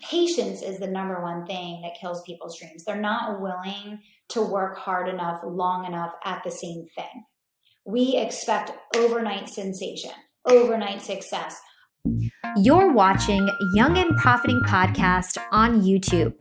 patience is the number one thing that kills people's dreams. They're not willing to work hard enough, long enough at the same thing. We expect overnight sensation, overnight success. You're watching Young and Profiting Podcast on YouTube.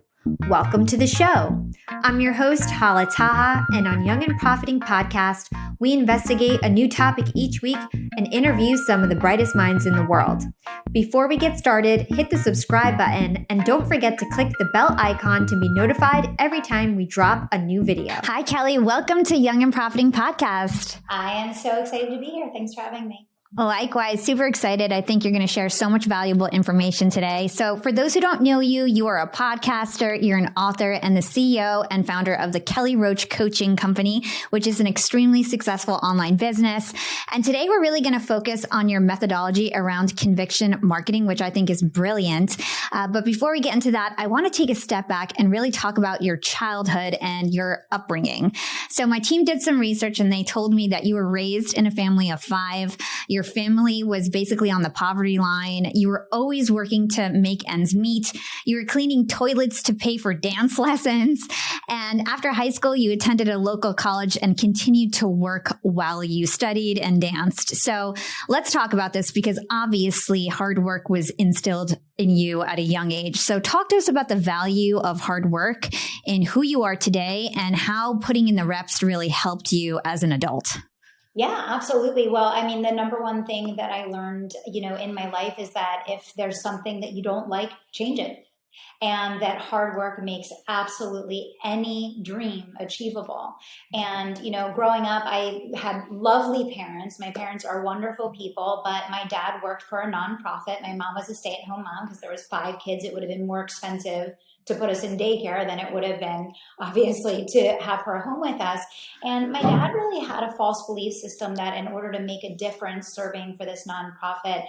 Welcome to the show. I'm your host, Hala Taha, and on Young and Profiting Podcast, we investigate a new topic each week and interview some of the brightest minds in the world. Before we get started, hit the subscribe button and don't forget to click the bell icon to be notified every time we drop a new video. Hi, Kelly. Welcome to Young and Profiting Podcast. I am so excited to be here. Thanks for having me. Likewise, super excited. I think you're going to share so much valuable information today. So for those who don't know you, you are a podcaster, you're an author, and the CEO and founder of the Kelly Roach Coaching company, which is an extremely successful online business. And today we're really going to focus on your methodology around conviction marketing, which I think is brilliant. But before we get into that, I want to take a step back and really talk about your childhood and your upbringing. So my team did some research and they told me that you were raised in a family of 5. Your family was basically on the poverty line. You were always working to make ends meet. You were cleaning toilets to pay for dance lessons. And after high school, you attended a local college and continued to work while you studied and danced. So let's talk about this because obviously hard work was instilled in you at a young age. So talk to us about the value of hard work in who you are today and how putting in the reps really helped you as an adult. Yeah, absolutely. Well, I mean, the number one thing that I learned, in my life is that if there's something that you don't like, change it. And that hard work makes absolutely any dream achievable. And, growing up, I had lovely parents. My parents are wonderful people, but my dad worked for a nonprofit. My mom was a stay-at-home mom because there was 5 kids. It would have been more expensive to put us in daycare than it would have been, obviously, to have her home with us. And my dad really had a false belief system that in order to make a difference serving for this nonprofit,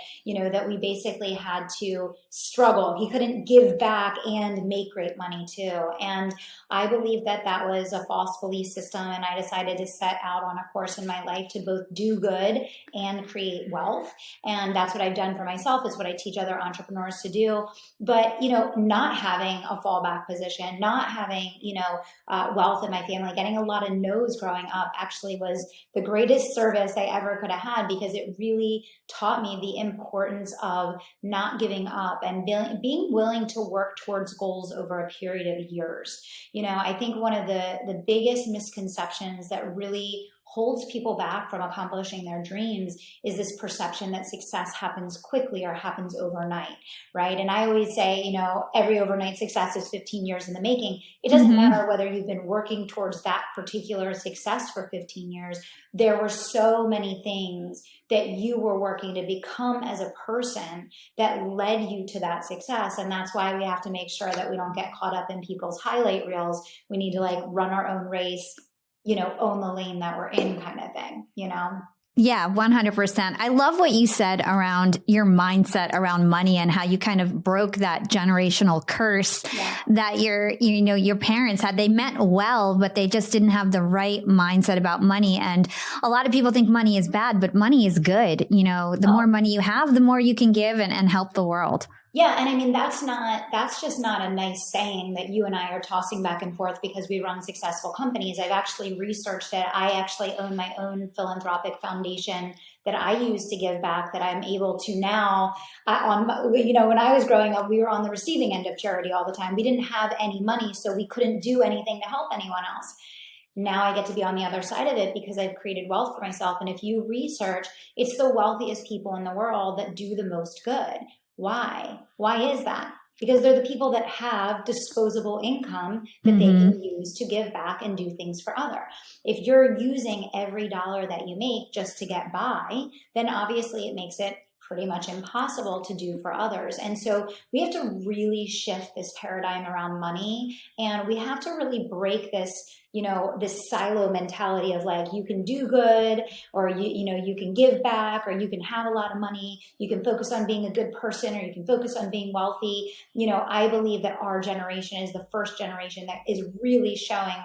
that we basically had to struggle. He couldn't give back and make great money too. And I believe that that was a false belief system. And I decided to set out on a course in my life to both do good and create wealth. And that's what I've done for myself. It's what I teach other entrepreneurs to do. But, not having a fallback position, not having, wealth in my family, getting a lot of no's growing up actually was the greatest service I ever could have had because it really taught me the importance of not giving up and being willing to work towards goals over a period of years. I think one of the biggest misconceptions that really holds people back from accomplishing their dreams is this perception that success happens quickly or happens overnight, right? And I always say, every overnight success is 15 years in the making. It doesn't matter whether you've been working towards that particular success for 15 years. There were so many things that you were working to become as a person that led you to that success. And that's why we have to make sure that we don't get caught up in people's highlight reels. We need to run our own race, own the lane that we're in kind of thing, Yeah, 100%. I love what you said around your mindset around money and how you kind of broke that generational curse that your parents had. They meant well, but they just didn't have the right mindset about money. And a lot of people think money is bad, but money is good. The more money you have, the more you can give and help the world. Yeah. And I mean, that's just not a nice saying that you and I are tossing back and forth because we run successful companies. I've actually researched it. I actually own my own philanthropic foundation that I use to give back that I'm able to now when I was growing up, we were on the receiving end of charity all the time. We didn't have any money, so we couldn't do anything to help anyone else. Now I get to be on the other side of it because I've created wealth for myself. And if you research, it's the wealthiest people in the world that do the most good. Why? Why is that? Because they're the people that have disposable income that they can use to give back and do things for others. If you're using every dollar that you make just to get by, then obviously it makes it pretty much impossible to do for others. And so we have to really shift this paradigm around money. And we have to really break this, this silo mentality of you can do good, or you can give back, or you can have a lot of money. You can focus on being a good person, or you can focus on being wealthy. I believe that our generation is the first generation that is really showing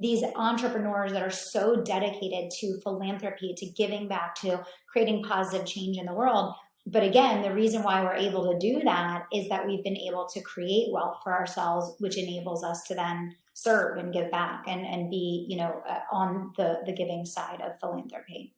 these entrepreneurs that are so dedicated to philanthropy, to giving back, to creating positive change in the world. but again, the reason why we're able to do that is that we've been able to create wealth for ourselves, which enables us to then serve and give back and be, on the giving side of philanthropy.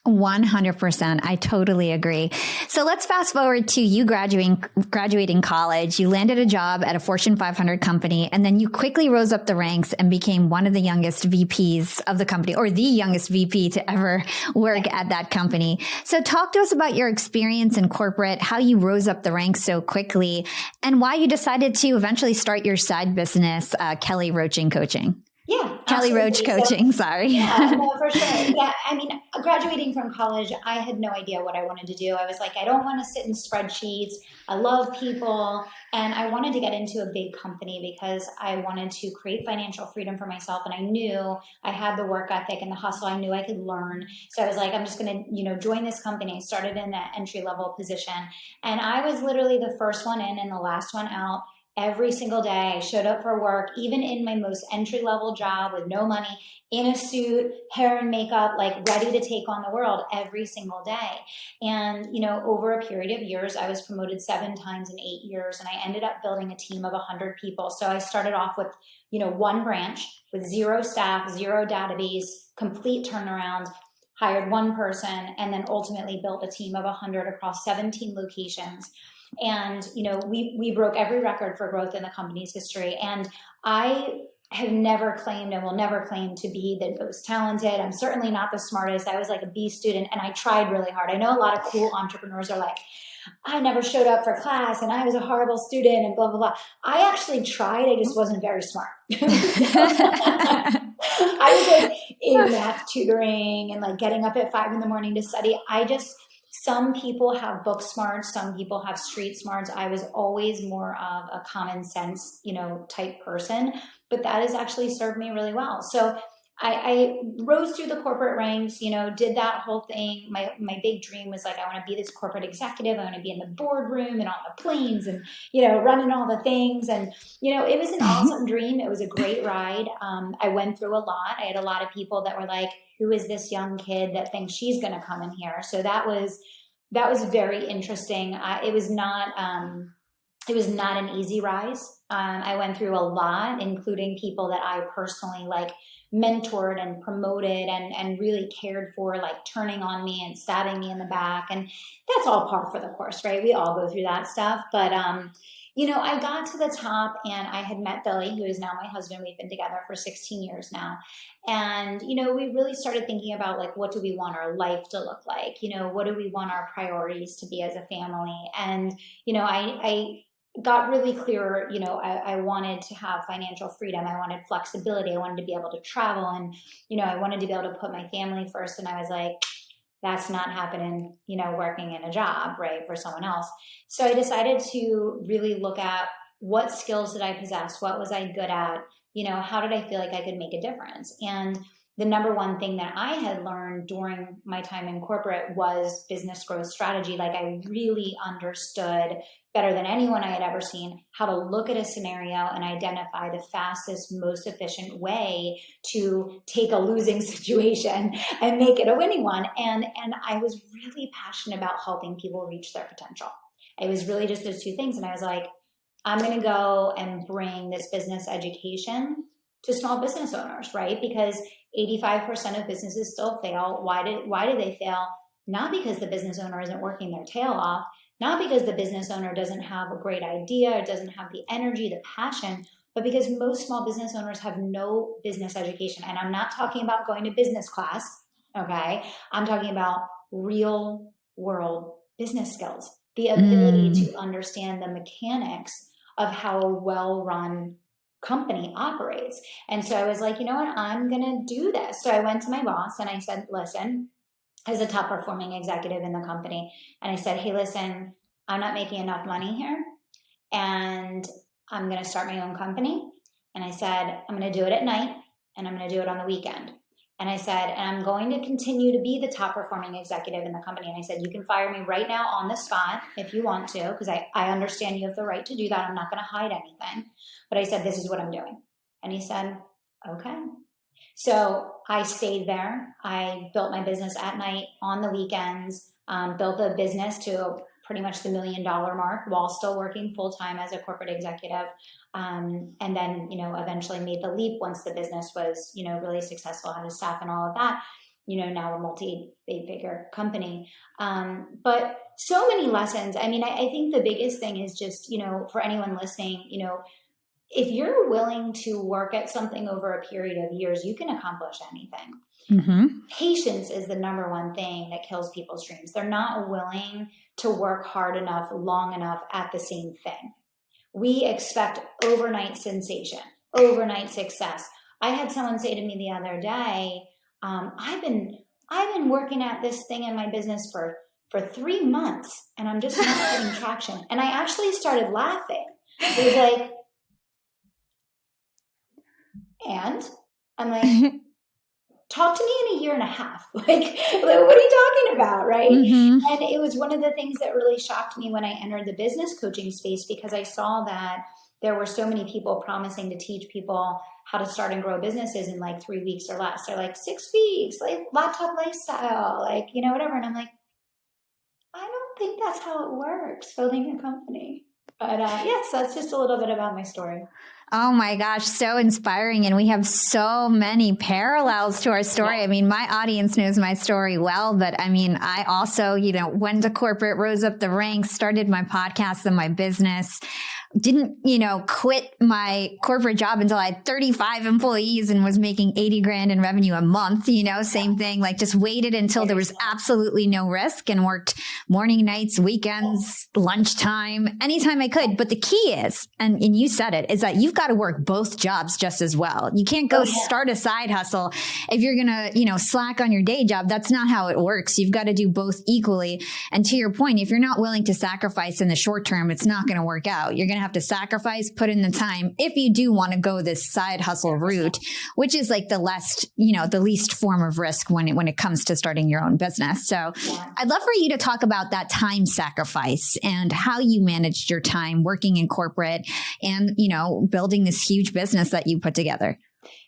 100%. I totally agree. So let's fast forward to you graduating college. You landed a job at a Fortune 500 company, and then you quickly rose up the ranks and became one of the youngest VPs of the company, or the youngest VP to ever work at that company. So talk to us about your experience in corporate, how you rose up the ranks so quickly, and why you decided to eventually start your side business, Kelly Roach Coaching. Yeah, Kelly Roach Coaching, sorry. Yeah, no, for sure. Yeah, I mean, graduating from college, I had no idea what I wanted to do. I was like, I don't want to sit in spreadsheets. I love people. And I wanted to get into a big company because I wanted to create financial freedom for myself. And I knew I had the work ethic and the hustle. I knew I could learn. So I was like, I'm just going to, join this company. I started in that entry-level position. And I was literally the first one in and the last one out. Every single day I showed up for work, even in my most entry-level job with no money, in a suit, hair and makeup, like ready to take on the world every single day. And, over a period of years, I was promoted 7 times in 8 years, and I ended up building a team of 100 people. So I started off with, one branch with 0 staff, 0 database, complete turnaround, hired 1 person, and then ultimately built a team of 100 across 17 locations. And, we broke every record for growth in the company's history. And I have never claimed and will never claim to be the most talented. I'm certainly not the smartest. I was like a B student and I tried really hard. I know a lot of cool entrepreneurs are like, I never showed up for class and I was a horrible student and blah, blah, blah. I actually tried. I just wasn't very smart. I was like in math tutoring and like getting up at 5 a.m. to study. Some people have book smarts, some people have street smarts. I was always more of a common sense, type person, but that has actually served me really well. So I rose through the corporate ranks, did that whole thing. My big dream was like, I want to be this corporate executive. I want to be in the boardroom and on the planes and, running all the things. And, it was an awesome dream. It was a great ride. I went through a lot. I had a lot of people that were like, who is this young kid that thinks she's going to come in here? So that was very interesting. It was not an easy rise. I went through a lot, including people that I personally like mentored and promoted and really cared for, like turning on me and stabbing me in the back. And that's all par for the course, right? We all go through that stuff. But, I got to the top and I had met Billy, who is now my husband. We've been together for 16 years now. And, we really started thinking about like, what do we want our life to look like? What do we want our priorities to be as a family? And, I got really clear, I wanted to have financial freedom. I wanted flexibility. I wanted to be able to travel and, I wanted to be able to put my family first. And I was like, that's not happening, working in a job, right, for someone else. So I decided to really look at what skills did I possess? What was I good at? How did I feel like I could make a difference? And the number one thing that I had learned during my time in corporate was business growth strategy. Like I really understood better than anyone I had ever seen how to look at a scenario and identify the fastest, most efficient way to take a losing situation and make it a winning one. And I was really passionate about helping people reach their potential. It was really just those 2 things. And I was like, I'm going to go and bring this business education to small business owners, right? Because 85% of businesses still fail. Why do they fail? Not because the business owner isn't working their tail off, not because the business owner doesn't have a great idea, or doesn't have the energy, the passion, but because most small business owners have no business education. And I'm not talking about going to business class, okay? I'm talking about real world business skills, the ability to understand the mechanics of how a well-run company operates. And so I was like, you know what, I'm going to do this. So I went to my boss and I said, listen, as a top performing executive in the company, and I said, hey, listen, I'm not making enough money here and I'm going to start my own company. And I said, I'm going to do it at night and I'm going to do it on the weekend. And I said, and I'm going to continue to be the top performing executive in the company. And I said, you can fire me right now on the spot if you want to, because I understand you have the right to do that. I'm not going to hide anything. But I said, this is what I'm doing. And he said, okay. So I stayed there. I built my business at night, on the weekends, built a business to pretty much the $1 million mark while still working full time as a corporate executive. And then, eventually made the leap once the business was, really successful, had a staff and all of that, now a multi-figure company. But so many lessons. I mean, I think the biggest thing is just, for anyone listening, if you're willing to work at something over a period of years, you can accomplish anything. Mm-hmm. Patience is the number one thing that kills people's dreams. They're not willing to work hard enough, long enough at the same thing. We expect overnight sensation, overnight success. I had someone say to me the other day, I've been working at this thing in my business for 3 months and I'm just not getting traction. And I actually started laughing. It was like, and I'm like, talk to me in a year and a half. Like, what are you talking about? Right. Mm-hmm. And it was one of the things that really shocked me when I entered the business coaching space, because I saw that there were so many people promising to teach people how to start and grow businesses in like 3 weeks or less. They're like 6 weeks, like laptop lifestyle, like, whatever. And I'm like, I don't think that's how it works, building a company. But yes, that's just a little bit about my story. Oh my gosh, so inspiring. And we have so many parallels to our story. I mean, my audience knows my story well, but I mean, I also, went to corporate, rose up the ranks, started my podcast and my business. Didn't, quit my corporate job until I had 35 employees and was making 80 grand in revenue a month, same thing, like just waited until there was absolutely no risk and worked morning, nights, weekends, lunchtime, anytime I could. But the key is, and you said it, is that you've got to work both jobs just as well. You can't go start a side hustle if you're going to, slack on your day job. That's not how it works. You've got to do both equally. And to your point, if you're not willing to sacrifice in the short term, it's not going to work out. You're going to have to sacrifice, put in the time if you do want to go this side hustle route, which is like the least form of risk when it comes to starting your own business. So I'd love for you to talk about that time sacrifice and how you managed your time working in corporate and, building this huge business that you put together.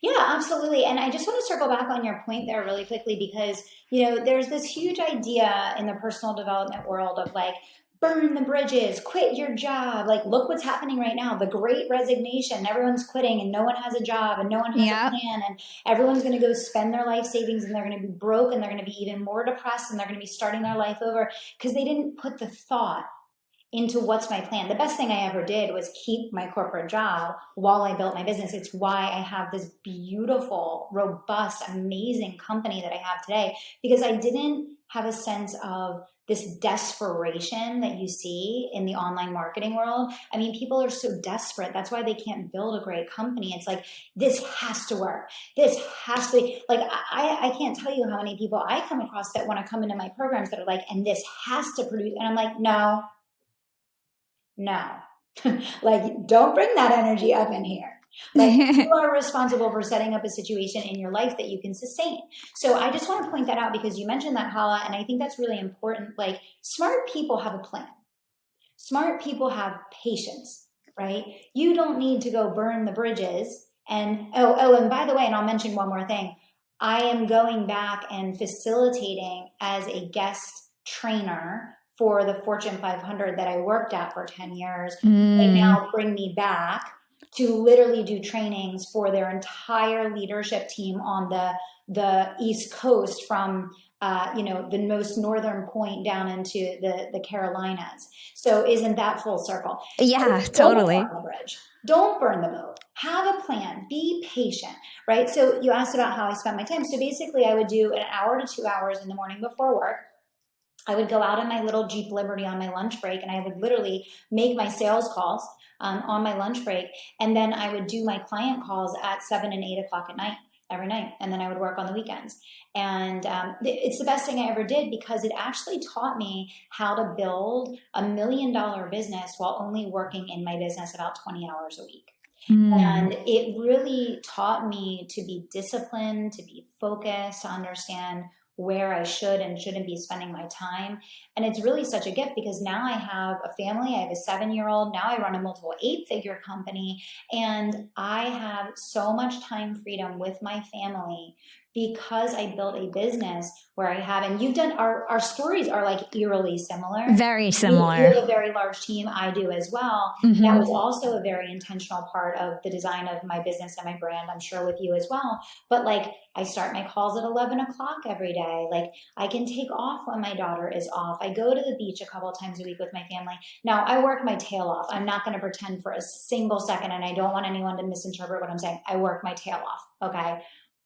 Yeah, absolutely. And I just want to circle back on your point there really quickly, because, there's this huge idea in the personal development world of like, burn the bridges, quit your job. Like, look what's happening right now. The great resignation. Everyone's quitting and no one has a job and no one has a plan. And everyone's going to go spend their life savings and they're going to be broke and they're going to be even more depressed and they're going to be starting their life over because they didn't put the thought into what's my plan. The best thing I ever did was keep my corporate job while I built my business. It's why I have this beautiful, robust, amazing company that I have today, because I didn't have a sense of this desperation that you see in the online marketing world. I mean, people are so desperate. That's why they can't build a great company. It's like, this has to work. This has to be like, I can't tell you how many people I come across that want to come into my programs that are like, and this has to produce. And I'm like, no, like, don't bring that energy up in here. Like, you are responsible for setting up a situation in your life that you can sustain. So I just want to point that out because you mentioned that, Hala, and I think that's really important. Like, smart people have a plan. Smart people have patience, right? You don't need to go burn the bridges. And and by the way, and I'll mention one more thing. I am going back and facilitating as a guest trainer for the Fortune 500 that I worked at for 10 years. They now bring me back to literally do trainings for their entire leadership team on the East Coast from the most northern point down into the Carolinas. So isn't that full circle? Yeah, So totally. Don't burn the bridge. Don't burn the boat. Have a plan. Be patient, right? So you asked about how I spent my time. So basically I would do 1 hour to 2 hours in the morning before work. I would go out in my little Jeep Liberty on my lunch break, and I would literally make my sales calls on my lunch break. And then I would do my client calls at 7 and 8 o'clock at night, every night. And then I would work on the weekends. And it's the best thing I ever did because it actually taught me how to build $1 million business while only working in my business about 20 hours a week. And it really taught me to be disciplined, to be focused, to understand where I should and shouldn't be spending my time. And it's really such a gift because now I have a family. I have a 7-year-old. Now I run a multiple 8-figure company. And I have so much time freedom with my family because I built a business where I have, and you've done, our stories are like eerily similar. Very You similar. have a very large team. I do as well. That Mm-hmm. was also a very intentional part of the design of my business and my brand, I'm sure with you as well. But like, I start my calls at 11 o'clock every day. Like, I can take off when my daughter is off. I go to the beach a couple of times a week with my family. Now, I work my tail off. I'm not going to pretend for a single second, and I don't want anyone to misinterpret what I'm saying. I work my tail off. Okay.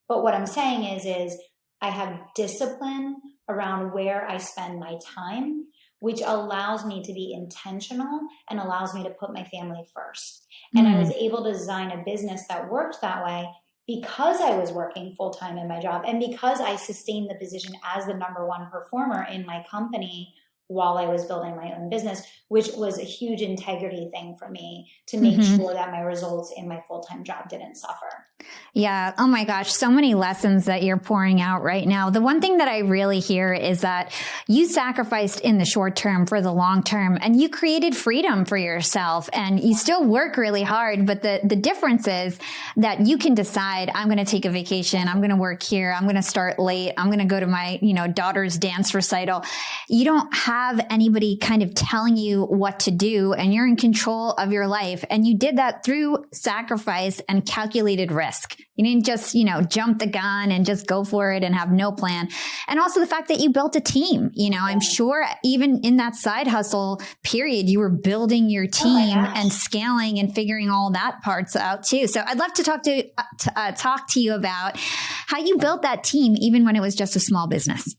But what I'm saying is I have discipline around where I spend my time, which allows me to be intentional and allows me to put my family first. And I was able to design a business that worked that way because I was working full time in my job and because I sustained the position as the number one performer in my company while I was building my own business, which was a huge integrity thing for me to make Mm-hmm. sure that my results in my full-time job didn't suffer. Yeah. Oh my gosh. So many lessons that you're pouring out right now. The one thing that I really hear is that you sacrificed in the short term for the long term, and you created freedom for yourself, and you still work really hard. But the difference is that you can decide, I'm going to take a vacation. I'm going to work here. I'm going to start late. I'm going to go to my, daughter's dance recital. You don't have anybody kind of telling you what to do, and you're in control of your life. And you did that through sacrifice and calculated risk. You didn't just, jump the gun and just go for it and have no plan. And also the fact that you built a team. I'm sure even in that side hustle period, you were building your team and scaling and figuring all that parts out too. So I'd love to talk to you about how you built that team, even when it was just a small business.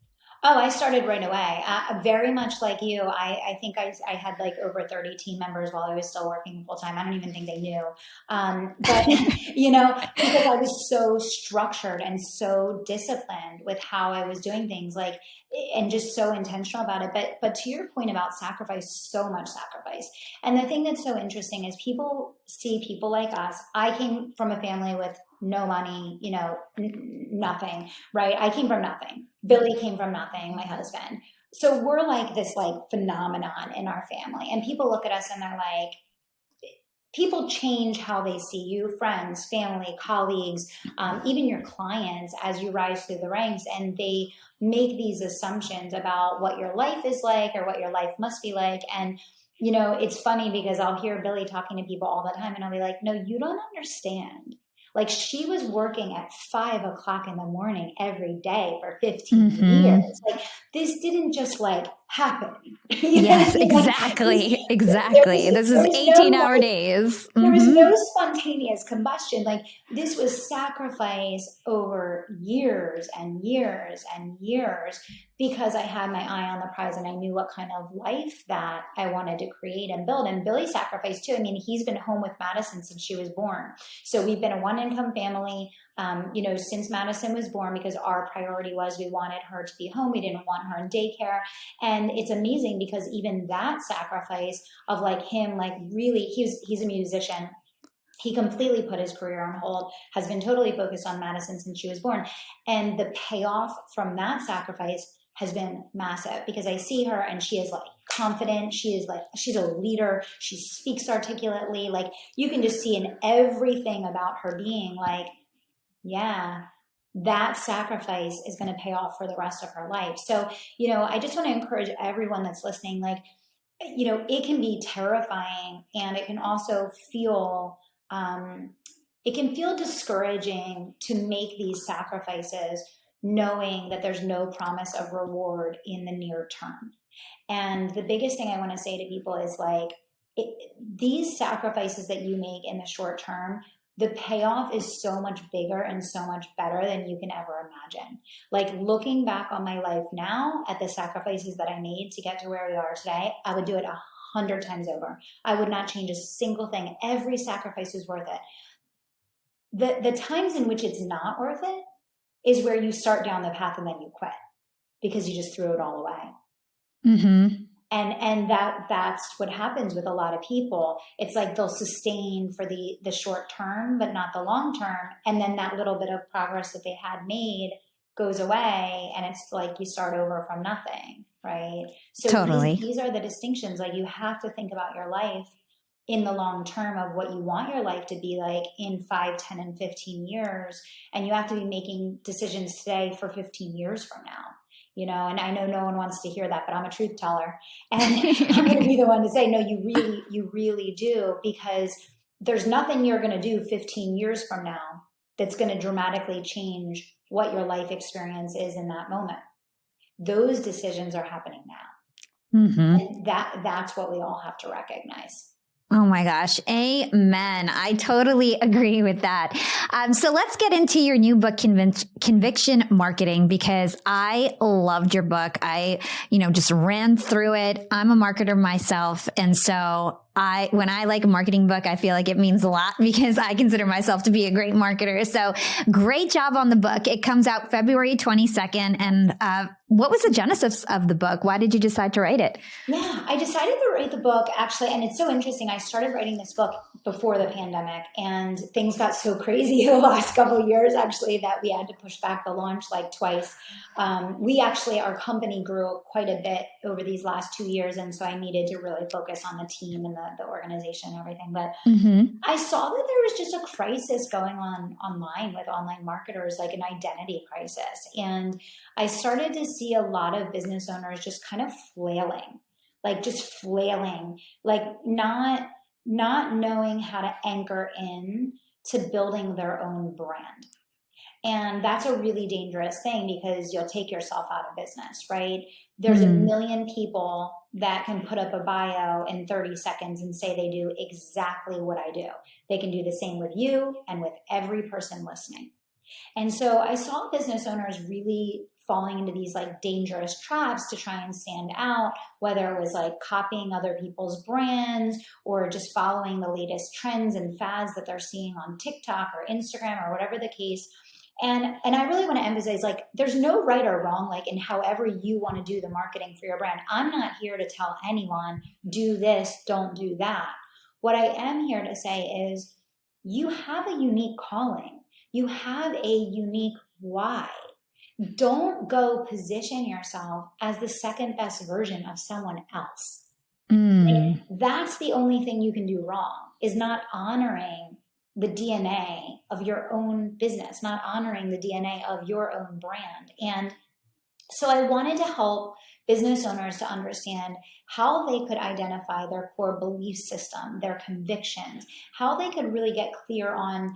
Oh, I started right away. Very much like you. I think I had like over 30 team members while I was still working full time. I don't even think they knew. But, because I was so structured and so disciplined with how I was doing things, like, and just so intentional about it. But to your point about sacrifice, so much sacrifice. And the thing that's so interesting is people see people like us. I came from a family with no money, nothing, right? I came from nothing. Billy came from nothing, my husband. So we're like this like phenomenon in our family. And people look at us and they're like, people change how they see you, friends, family, colleagues, even your clients as you rise through the ranks. And they make these assumptions about what your life is like or what your life must be like. And it's funny because I'll hear Billy talking to people all the time and I'll be like, no, you don't understand. Like, she was working at 5 o'clock in the morning every day for 15 years. Like, this didn't just like happen. Yes, exactly. Exactly. This is 18-hour days. There was no spontaneous combustion. Like, this was sacrifice over years and years and years because I had my eye on the prize and I knew what kind of life that I wanted to create and build. And Billy sacrificed too. I mean, he's been home with Madison since she was born. So we've been a one-income family, since Madison was born, because our priority was we wanted her to be home. We didn't want her in daycare. And it's amazing because even that sacrifice of like him, like really, he's a musician. He completely put his career on hold, has been totally focused on Madison since she was born. And the payoff from that sacrifice has been massive because I see her and she is like confident. She's a leader. She speaks articulately. Like, you can just see in everything about her being like, yeah, that sacrifice is going to pay off for the rest of her life. So, I just want to encourage everyone that's listening, like, it can be terrifying and it can also feel, discouraging to make these sacrifices knowing that there's no promise of reward in the near term. And the biggest thing I want to say to people is like, these sacrifices that you make in the short term, the payoff is so much bigger and so much better than you can ever imagine. Like, looking back on my life now at the sacrifices that I made to get to where we are today, I would do it 100 times over. I would not change a single thing. Every sacrifice is worth it. The times in which it's not worth it is where you start down the path and then you quit because you just threw it all away. And that's what happens with a lot of people. It's like they'll sustain for the short term, but not the long term. And then that little bit of progress that they had made goes away. And it's like you start over from nothing, right? So Totally. these are the distinctions. Like, you have to think about your life in the long term of what you want your life to be like in 5, 10, and 15 years. And you have to be making decisions today for 15 years from now. You know, and I know no one wants to hear that, but I'm a truth teller. And I'm going to be the one to say, no, you really do, because there's nothing you're going to do 15 years from now that's going to dramatically change what your life experience is in that moment. Those decisions are happening now. Mm-hmm. And that's what we all have to recognize. Oh my gosh. Amen. I totally agree with that. So let's get into your new book, Conviction Marketing, because I loved your book. I, just ran through it. I'm a marketer myself. And so when I like a marketing book, I feel like it means a lot because I consider myself to be a great marketer. So great job on the book. It comes out February 22nd. And what was the genesis of the book? Why did you decide to write it? Yeah, I decided to write the book actually, and it's so interesting. I started writing this book before the pandemic, and things got so crazy the last couple of years actually that we had to push back the launch like twice. Our company grew quite a bit over these last 2 years, and so I needed to really focus on the team and the organization and everything. But I saw that there was just a crisis going on online with online marketers, like an identity crisis. And I started to see a lot of business owners just kind of flailing, like not knowing how to anchor in to building their own brand. And that's a really dangerous thing because you'll take yourself out of business, right? There's a million people that can put up a bio in 30 seconds and say they do exactly what I do. They can do the same with you and with every person listening. And so I saw business owners really falling into these like dangerous traps to try and stand out, whether it was like copying other people's brands or just following the latest trends and fads that they're seeing on TikTok or Instagram or whatever the case. And I really want to emphasize, like, there's no right or wrong, like in however you want to do the marketing for your brand. I'm not here to tell anyone, do this, don't do that. What I am here to say is you have a unique calling. You have a unique why. Don't go position yourself as the second best version of someone else. Like, that's the only thing you can do wrong, is not honoring the DNA of your own business, not honoring the DNA of your own brand. And so I wanted to help business owners to understand how they could identify their core belief system, their convictions, how they could really get clear on,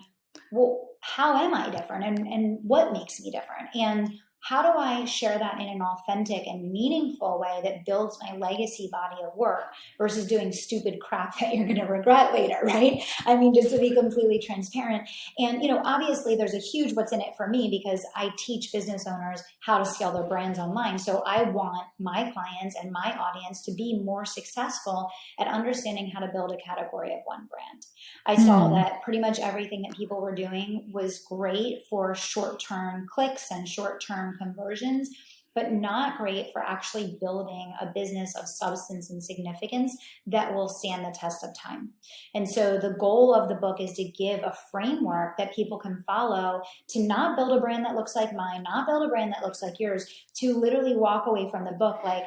well, how am I different and what makes me different? And how do I share that in an authentic and meaningful way that builds my legacy body of work versus doing stupid crap that you're going to regret later, right? I mean, just to be completely transparent. And, obviously there's a huge what's in it for me because I teach business owners how to scale their brands online. So I want my clients and my audience to be more successful at understanding how to build a category of one brand. I saw that pretty much everything that people were doing was great for short-term clicks and short-term conversions, but not great for actually building a business of substance and significance that will stand the test of time. And so the goal of the book is to give a framework that people can follow to not build a brand that looks like mine, not build a brand that looks like yours, to literally walk away from the book like,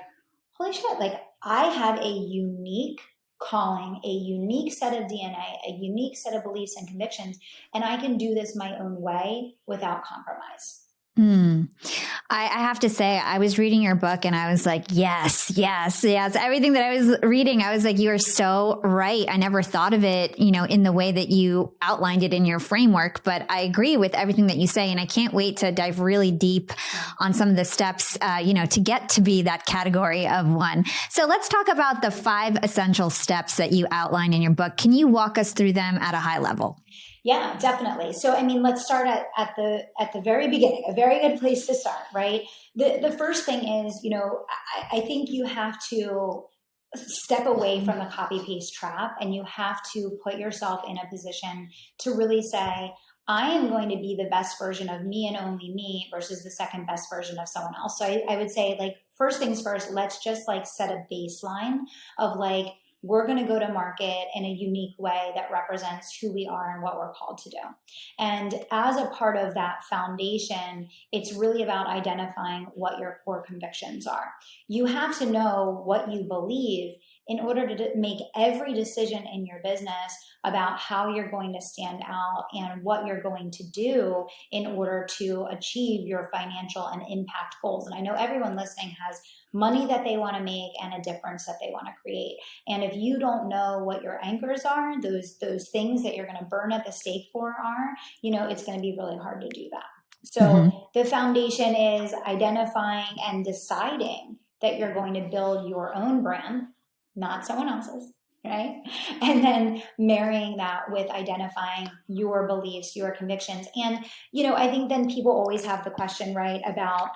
holy shit, like I have a unique calling, a unique set of DNA, a unique set of beliefs and convictions, and I can do this my own way without compromise. I have to say, I was reading your book and I was like, yes. Everything that I was reading, I was like, you are so right. I never thought of it, in the way that you outlined it in your framework, but I agree with everything that you say. And I can't wait to dive really deep on some of the steps, to get to be that category of one. So let's talk about the 5 essential steps that you outline in your book. Can you walk us through them at a high level? Yeah, definitely. So, let's start at the very beginning, a very good place to start, right? The first thing is, I think you have to step away from the copy paste trap and you have to put yourself in a position to really say, I am going to be the best version of me and only me versus the second best version of someone else. So I would say, like, first things first, let's just like set a baseline of like, we're going to go to market in a unique way that represents who we are and what we're called to do. And as a part of that foundation, it's really about identifying what your core convictions are. You have to know what you believe in order to make every decision in your business about how you're going to stand out and what you're going to do in order to achieve your financial and impact goals. And I know everyone listening has money that they want to make and a difference that they want to create. And if you don't know what your anchors are, those things that you're going to burn at the stake for are, it's going to be really hard to do that. So the foundation is identifying and deciding that you're going to build your own brand, not someone else's, right? And then marrying that with identifying your beliefs, your convictions. And, I think then people always have the question, right, about,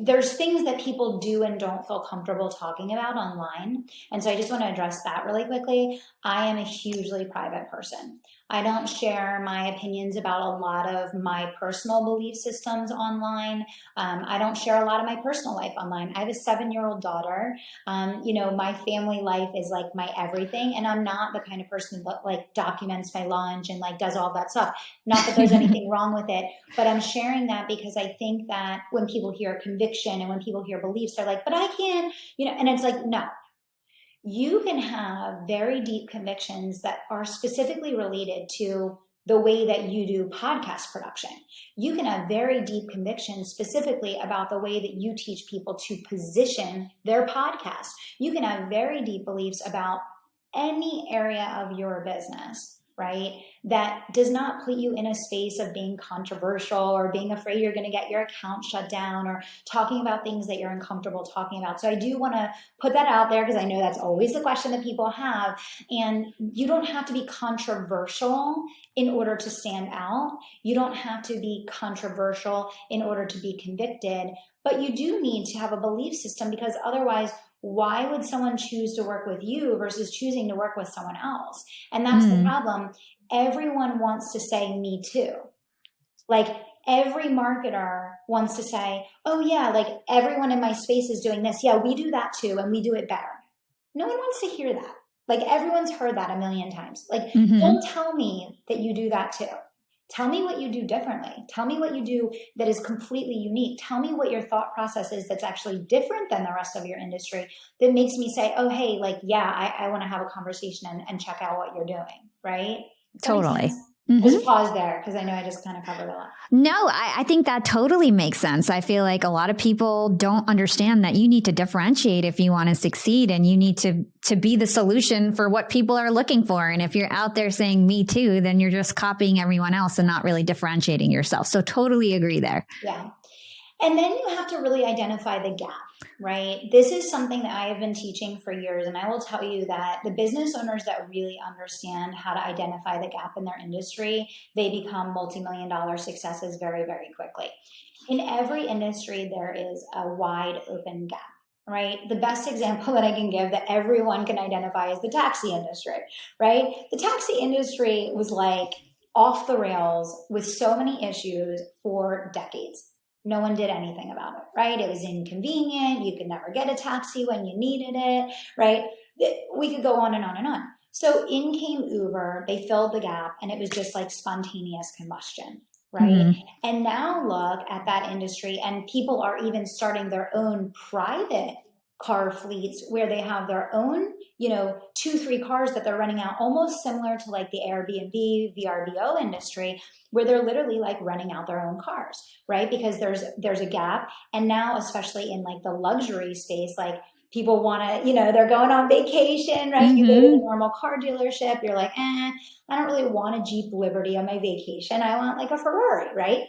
there's things that people do and don't feel comfortable talking about online. And so I just want to address that really quickly. I am a hugely private person. I don't share my opinions about a lot of my personal belief systems online. I don't share a lot of my personal life online. I have a 7-year-old daughter. My family life is like my everything. And I'm not the kind of person that like documents my lunch and like does all that stuff. Not that there's anything wrong with it, but I'm sharing that because I think that when people hear conviction and when people hear beliefs, they're like, but I can't, and it's like, no. You can have very deep convictions that are specifically related to the way that you do podcast production. You can have very deep convictions specifically about the way that you teach people to position their podcast. You can have very deep beliefs about any area of your business, right? That does not put you in a space of being controversial or being afraid you're going to get your account shut down or talking about things that you're uncomfortable talking about. So I do want to put that out there because I know that's always the question that people have. And you don't have to be controversial in order to stand out. You don't have to be controversial in order to be convicted, but you do need to have a belief system because otherwise, why would someone choose to work with you versus choosing to work with someone else? And that's the problem. Everyone wants to say me too. Like every marketer wants to say, oh yeah, like everyone in my space is doing this. Yeah, we do that too. And we do it better. No one wants to hear that. Like everyone's heard that a million times. Like don't tell me that you do that too. Tell me what you do differently. Tell me what you do that is completely unique. Tell me what your thought process is that's actually different than the rest of your industry that makes me say, oh, hey, like, yeah, I want to have a conversation and check out what you're doing, right? Totally. Just pause there because I know I just kind of covered a lot. No, I think that totally makes sense. I feel like a lot of people don't understand that you need to differentiate if you want to succeed and you need to be the solution for what people are looking for. And if you're out there saying me too, then you're just copying everyone else and not really differentiating yourself. So totally agree there. Yeah. And then you have to really identify the gap, right? This is something that I have been teaching for years. And I will tell you that the business owners that really understand how to identify the gap in their industry, they become multi-million-dollar successes very, very quickly. In every industry, there is a wide open gap. Right? The best example that I can give that everyone can identify is the taxi industry, right? The taxi industry was like off the rails with so many issues for decades. No one did anything about it, right? It was inconvenient. You could never get a taxi when you needed it, right? We could go on and on and on. So in came Uber, they filled the gap, and it was just like spontaneous combustion, right? And now look at that industry, and people are even starting their own private car fleets where they have their own, 2-3 cars that they're renting out, almost similar to like the Airbnb, VRBO industry, where they're literally like renting out their own cars, right? Because there's a gap. And now, especially in like the luxury space, like people want to, they're going on vacation, right? You go to the normal car dealership, you're like, I don't really want a Jeep Liberty on my vacation. I want like a Ferrari, right?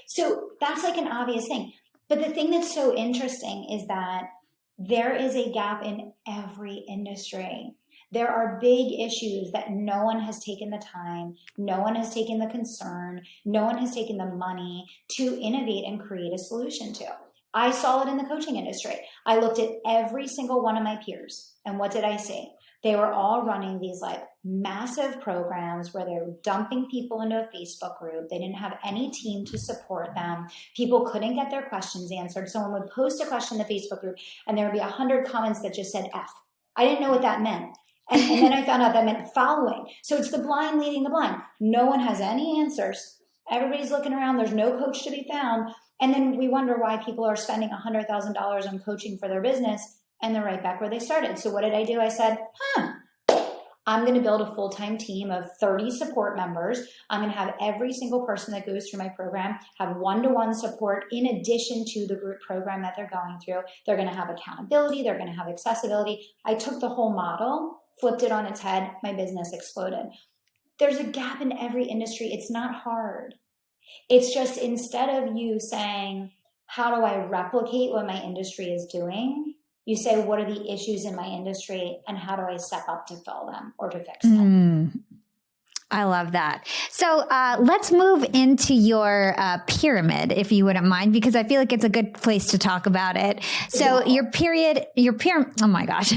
So that's like an obvious thing. But the thing that's so interesting is that there is a gap in every industry. There are big issues that no one has taken the time, no one has taken the concern, no one has taken the money to innovate and create a solution to. I saw it in the coaching industry. I looked at every single one of my peers, and what did I see? They were all running these like massive programs where they were dumping people into a Facebook group. They didn't have any team to support them. People couldn't get their questions answered. Someone would post a question in the Facebook group and there would be 100 comments that just said F. I didn't know what that meant. And then I found out that meant following. So it's the blind leading the blind. No one has any answers. Everybody's looking around. There's no coach to be found. And then we wonder why people are spending $100,000 on coaching for their business, and they're right back where they started. So what did I do? I said, I'm going to build a full-time team of 30 support members. I'm going to have every single person that goes through my program have one-to-one support in addition to the group program that they're going through. They're going to have accountability. They're going to have accessibility. I took the whole model, flipped it on its head. My business exploded. There's a gap in every industry. It's not hard. It's just, instead of you saying, how do I replicate what my industry is doing? You say, what are the issues in my industry and how do I step up to fill them or to fix them? I love that. So let's move into your pyramid, if you wouldn't mind, because I feel like it's a good place to talk about it. So your pyramid, oh my gosh.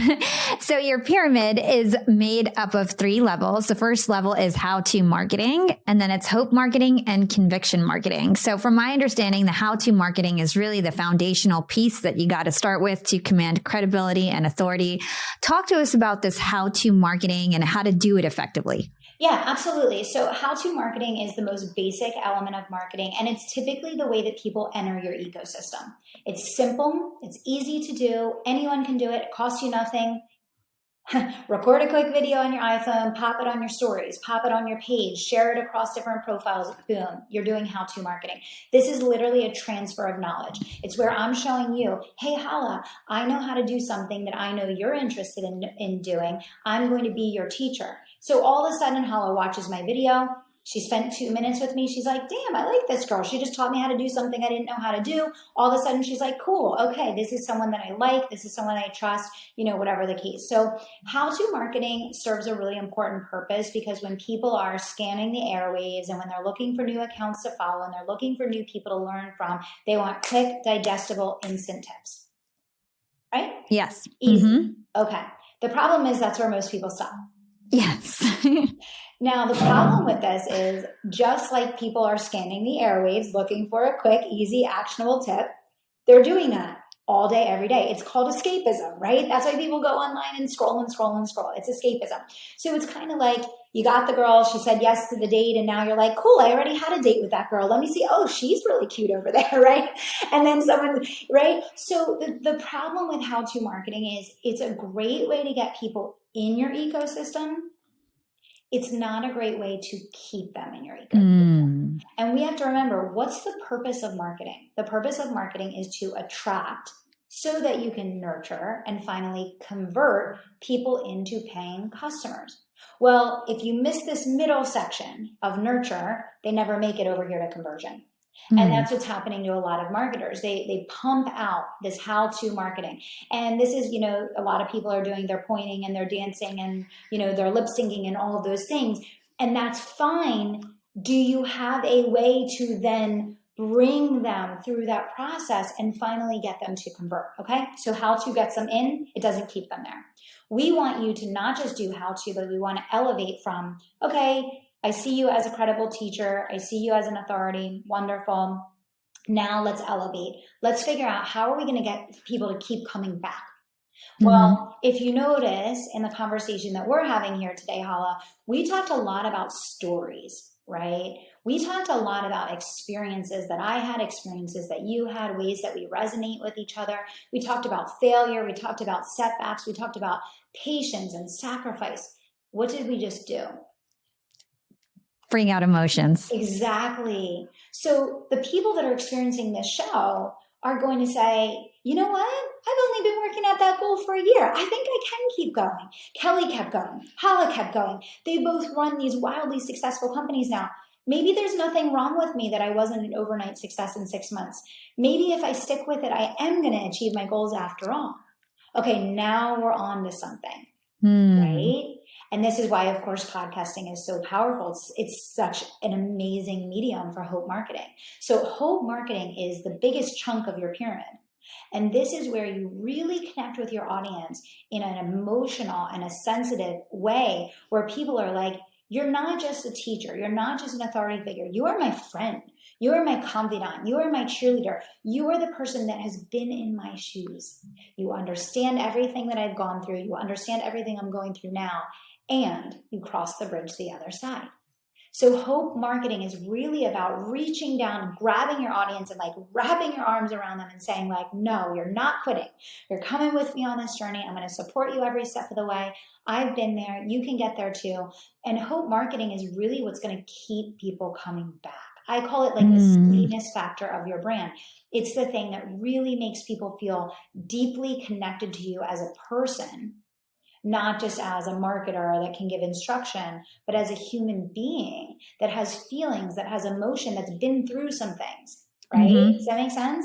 So your pyramid is made up of 3 levels. The first level is how-to marketing, and then it's hope marketing and conviction marketing. So from my understanding, the how-to marketing is really the foundational piece that you got to start with to command credibility and authority. Talk to us about this how-to marketing and how to do it effectively. Yeah, absolutely. So how-to marketing is the most basic element of marketing, and it's typically the way that people enter your ecosystem. It's simple. It's easy to do. Anyone can do it. It costs you nothing. Record a quick video on your iPhone, pop it on your stories, pop it on your page, share it across different profiles. Boom, you're doing how-to marketing. This is literally a transfer of knowledge. It's where I'm showing you, hey, Hala, I know how to do something that I know you're interested in doing. I'm going to be your teacher. So all of a sudden, Hala watches my video. She spent 2 minutes with me. She's like, damn, I like this girl. She just taught me how to do something I didn't know how to do. All of a sudden, she's like, cool. Okay, this is someone that I like. This is someone I trust, whatever the case. So how-to marketing serves a really important purpose, because when people are scanning the airwaves and when they're looking for new accounts to follow and they're looking for new people to learn from, they want quick, digestible, instant tips. Right? Yes. Easy. Mm-hmm. Okay. The problem is that's where most people stop. Yes. Now, the problem with this is, just like people are scanning the airwaves looking for a quick, easy, actionable tip, they're doing that all day, every day. It's called escapism, right? That's why people go online and scroll and scroll and scroll. It's escapism. So it's kind of like, you got the girl, she said yes to the date, and now you're like, cool, I already had a date with that girl. Let me see. Oh, she's really cute over there, right? And then someone, right? So the problem with how-to marketing is, it's a great way to get people in your ecosystem. It's not a great way to keep them in your ecosystem. And we have to remember, what's the purpose of marketing? The purpose of marketing is to attract so that you can nurture and finally convert people into paying customers. Well, if you miss this middle section of nurture, they never make it over here to conversion. And that's what's happening to a lot of marketers. They pump out this how-to marketing. And this is, a lot of people are doing, they're pointing and they're dancing and, they're lip syncing and all of those things. And that's fine. Do you have a way to then bring them through that process and finally get them to convert? Okay. So how-to gets them in, it doesn't keep them there. We want you to not just do how-to, but we want to elevate from, okay, I see you as a credible teacher. I see you as an authority. Wonderful. Now let's elevate. Let's figure out, how are we going to get people to keep coming back? Well, if you notice in the conversation that we're having here today, Hala, we talked a lot about stories, right? We talked a lot about experiences that I had, experiences that you had, ways that we resonate with each other. We talked about failure. We talked about setbacks. We talked about patience and sacrifice. What did we just do? Bring out emotions. Exactly. So the people that are experiencing this show are going to say, you know what? I've only been working at that goal for a year. I think I can keep going. Kelly kept going. Hala kept going. They both run these wildly successful companies now. Maybe there's nothing wrong with me that I wasn't an overnight success in 6 months. Maybe if I stick with it, I am going to achieve my goals after all. Okay, now we're on to something, right? And this is why, of course, podcasting is so powerful. It's such an amazing medium for hope marketing. So hope marketing is the biggest chunk of your pyramid. And this is where you really connect with your audience in an emotional and a sensitive way, where people are like, you're not just a teacher. You're not just an authority figure. You are my friend. You are my confidant. You are my cheerleader. You are the person that has been in my shoes. You understand everything that I've gone through. You understand everything I'm going through now. And you cross the bridge to the other side. So hope marketing is really about reaching down and grabbing your audience and like wrapping your arms around them and saying like, no, you're not quitting. You're coming with me on this journey. I'm going to support you every step of the way. I've been there. You can get there too. And hope marketing is really what's going to keep people coming back. I call it like the stickiness factor of your brand. It's the thing that really makes people feel deeply connected to you as a person, not just as a marketer that can give instruction, but as a human being that has feelings, that has emotion, that's been through some things. Right? Does that make sense?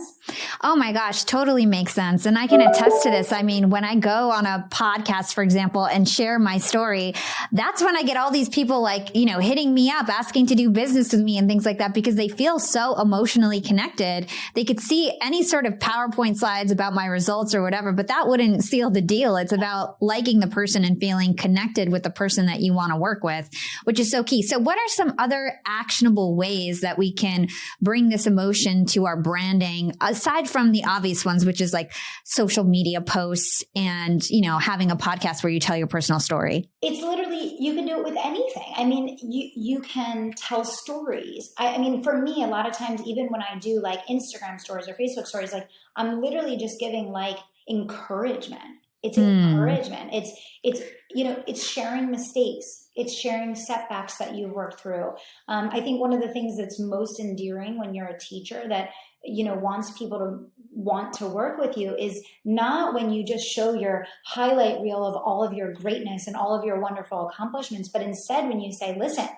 Oh my gosh, totally makes sense. And I can attest to this. I mean, when I go on a podcast, for example, and share my story, that's when I get all these people like, you know, hitting me up, asking to do business with me and things like that, because they feel so emotionally connected. They could see any sort of PowerPoint slides about my results or whatever, but that wouldn't seal the deal. It's about liking the person and feeling connected with the person that you want to work with, which is so key. So what are some other actionable ways that we can bring this emotion to our branding, aside from the obvious ones, which is like social media posts and, you know, having a podcast where you tell your personal story? It's literally, you can do it with anything. I mean, you can tell stories. I mean, for me, a lot of times, even when I do like Instagram stories or Facebook stories, like I'm literally just giving like encouragement. It's encouragement. It's, you know, it's sharing mistakes. It's sharing setbacks that you've worked through. I think one of the things that's most endearing when you're a teacher that, you know, wants people to want to work with you is not when you just show your highlight reel of all of your greatness and all of your wonderful accomplishments, but instead when you say, listen,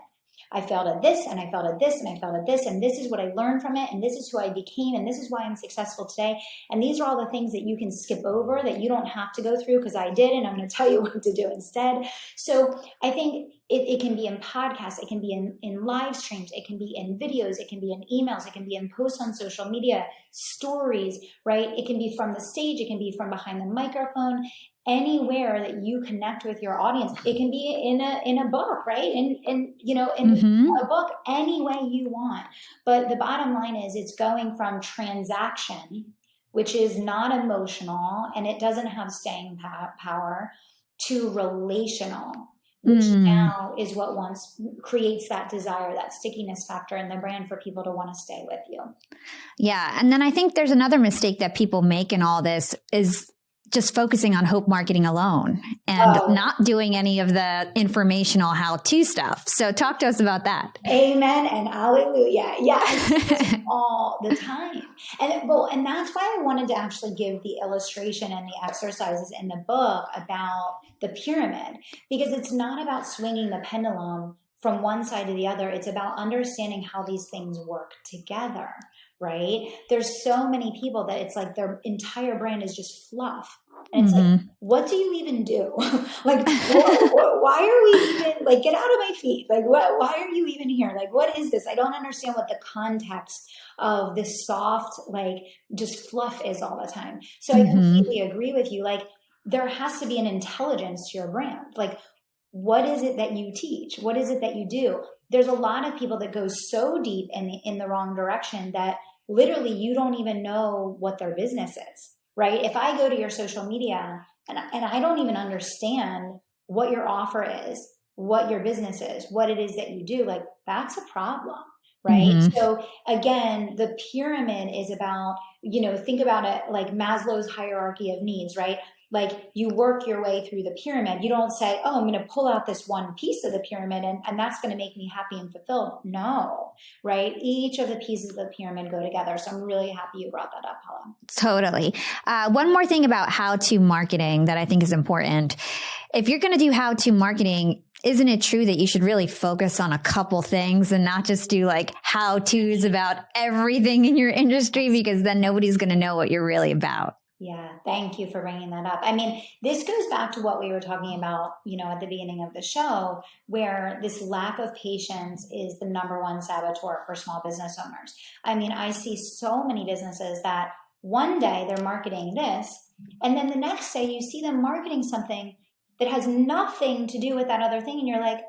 I failed at this and I failed at this and I failed at this, and this is what I learned from it, and this is who I became, and this is why I'm successful today. And these are all the things that you can skip over, that you don't have to go through because I did, and I'm going to tell you what to do instead. So I think it can be in podcasts, it can be in live streams, it can be in videos, it can be in emails, it can be in posts on social media, stories, right? It can be from the stage, it can be from behind the microphone. Anywhere that you connect with your audience, it can be in a book, right? And you know, in a book, any way you want. But the bottom line is, it's going from transaction, which is not emotional and it doesn't have staying power, to relational, which now is what creates that desire, that stickiness factor in the brand for people to want to stay with you. Yeah. And then I think there's another mistake that people make in all this is just focusing on hope marketing alone and not doing any of the informational how-to stuff. So talk to us about that. Amen and hallelujah. Yeah. All the time. And that's why I wanted to actually give the illustration and the exercises in the book about the pyramid, because it's not about swinging the pendulum from one side to the other. It's about understanding how these things work together, right? There's so many people that it's like their entire brand is just fluff. And it's like, what do you even do? Like, why are we even, like, get out of my feet? Like, why are you even here? Like, what is this? I don't understand what the context of this soft, like, just fluff is all the time. So I completely agree with you. Like, there has to be an intelligence to your brand. Like, what is it that you teach? What is it that you do? There's a lot of people that go so deep in the wrong direction that literally you don't even know what their business is, right? If I go to your social media and I don't even understand what your offer is, what your business is, what it is that you do, like, that's a problem, right? So again, the pyramid is about, you know, think about it like Maslow's hierarchy of needs, right? Like, you work your way through the pyramid. You don't say, oh, I'm going to pull out this one piece of the pyramid and that's going to make me happy and fulfilled. No, right? Each of the pieces of the pyramid go together. So I'm really happy you brought that up, Paula. Totally. One more thing about how-to marketing that I think is important. If you're going to do how-to marketing, isn't it true that you should really focus on a couple things and not just do like how-tos about everything in your industry, because then nobody's going to know what you're really about? Yeah, thank you for bringing that up. I mean, this goes back to what we were talking about, you know, at the beginning of the show, where this lack of patience is the number one saboteur for small business owners. I mean, I see so many businesses that one day they're marketing this, and then the next day you see them marketing something that has nothing to do with that other thing. And you're like,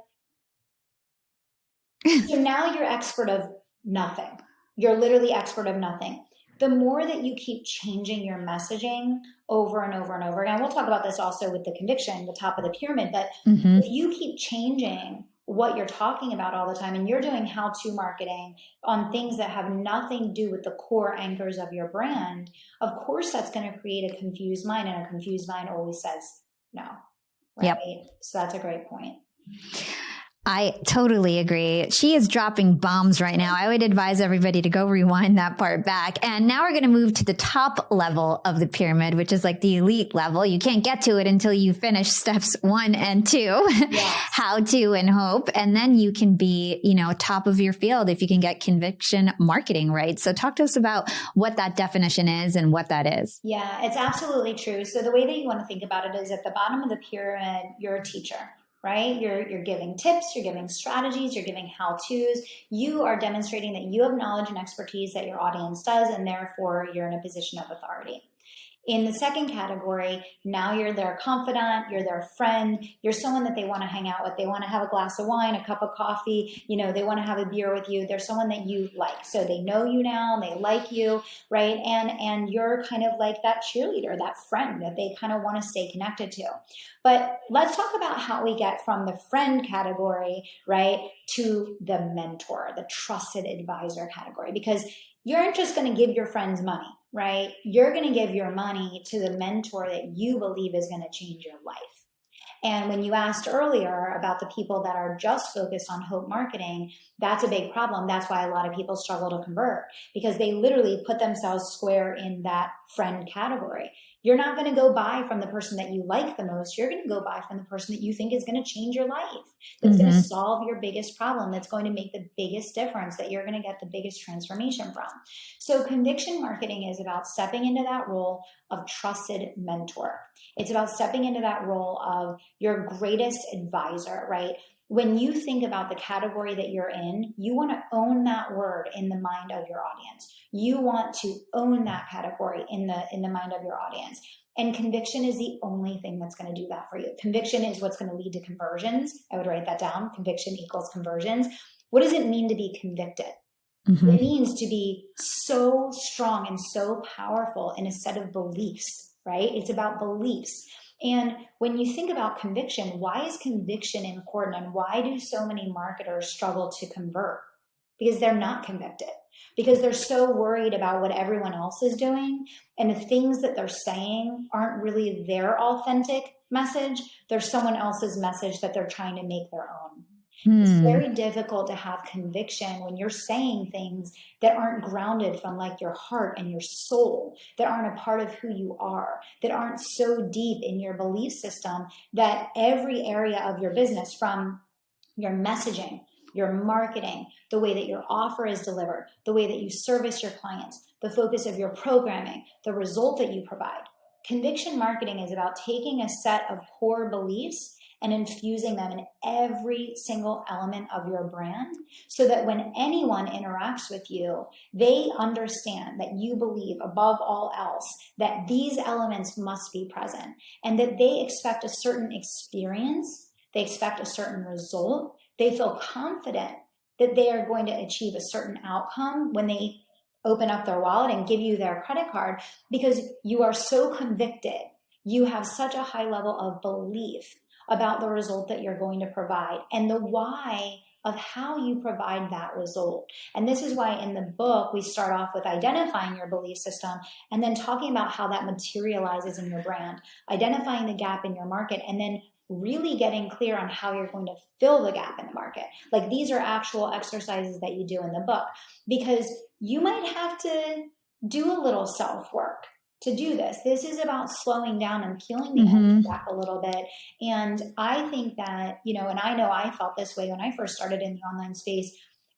so now you're expert of nothing. You're literally expert of nothing. The more that you keep changing your messaging over and over and over again, we'll talk about this also with the conviction, the top of the pyramid, but if you keep changing what you're talking about all the time and you're doing how-to marketing on things that have nothing to do with the core anchors of your brand, of course that's going to create a confused mind, and a confused mind always says no, right? Yep. So that's a great point. I totally agree. She is dropping bombs right now. I would advise everybody to go rewind that part back. And now we're going to move to the top level of the pyramid, which is like the elite level. You can't get to it until you finish steps 1 and 2, yes. How to and hope. And then you can be, top of your field if you can get conviction marketing right. So talk to us about what that definition is and what that is. Yeah, it's absolutely true. So the way that you want to think about it is at the bottom of the pyramid, you're a teacher. Right? You're giving tips, you're giving strategies, you're giving how-tos. You are demonstrating that you have knowledge and expertise that your audience does, and therefore you're in a position of authority. In the second category, now you're their confidant, you're their friend, you're someone that they want to hang out with. They want to have a glass of wine, a cup of coffee, they want to have a beer with you. They're someone that you like. So they know you now, they like you, right? And you're kind of like that cheerleader, that friend that they kind of want to stay connected to. But let's talk about how we get from the friend category, right, to the mentor, the trusted advisor category, because you aren't just going to give your friends money, right? You're going to give your money to the mentor that you believe is going to change your life. And when you asked earlier about the people that are just focused on hope marketing, that's a big problem. That's why a lot of people struggle to convert, because they literally put themselves square in that friend category. You're not going to go buy from the person that you like the most. You're going to go buy from the person that you think is going to change your life, that's going to solve your biggest problem, that's going to make the biggest difference, that you're going to get the biggest transformation from. So conviction marketing is about stepping into that role of trusted mentor. It's about stepping into that role of your greatest advisor, right? When you think about the category that you're in, you want to own that word in the mind of your audience. You want to own that category in the mind of your audience. And conviction is the only thing that's going to do that for you. Conviction is what's going to lead to conversions. I would write that down. Conviction equals conversions. What does it mean to be convicted? It means to be so strong and so powerful in a set of beliefs, right? It's about beliefs. And when you think about conviction, why is conviction important, and why do so many marketers struggle to convert? Because they're not convicted, because they're so worried about what everyone else is doing, and the things that they're saying aren't really their authentic message. They're someone else's message that they're trying to make their own. It's very difficult to have conviction when you're saying things that aren't grounded from like your heart and your soul, that aren't a part of who you are, that aren't so deep in your belief system that every area of your business, from your messaging, your marketing, the way that your offer is delivered, the way that you service your clients, the focus of your programming, the result that you provide. Conviction marketing is about taking a set of core beliefs and infusing them in every single element of your brand, so that when anyone interacts with you, they understand that you believe above all else that these elements must be present, and that they expect a certain experience, they expect a certain result, they feel confident that they are going to achieve a certain outcome when they open up their wallet and give you their credit card, because you are so convicted. You have such a high level of belief about the result that you're going to provide and the why of how you provide that result. And this is why in the book, we start off with identifying your belief system and then talking about how that materializes in your brand, identifying the gap in your market, and then really getting clear on how you're going to fill the gap in the market. Like, these are actual exercises that you do in the book, because you might have to do a little self-work to do this. This is about slowing down and peeling the onion back a little bit. And I think that, and I know I felt this way when I first started in the online space.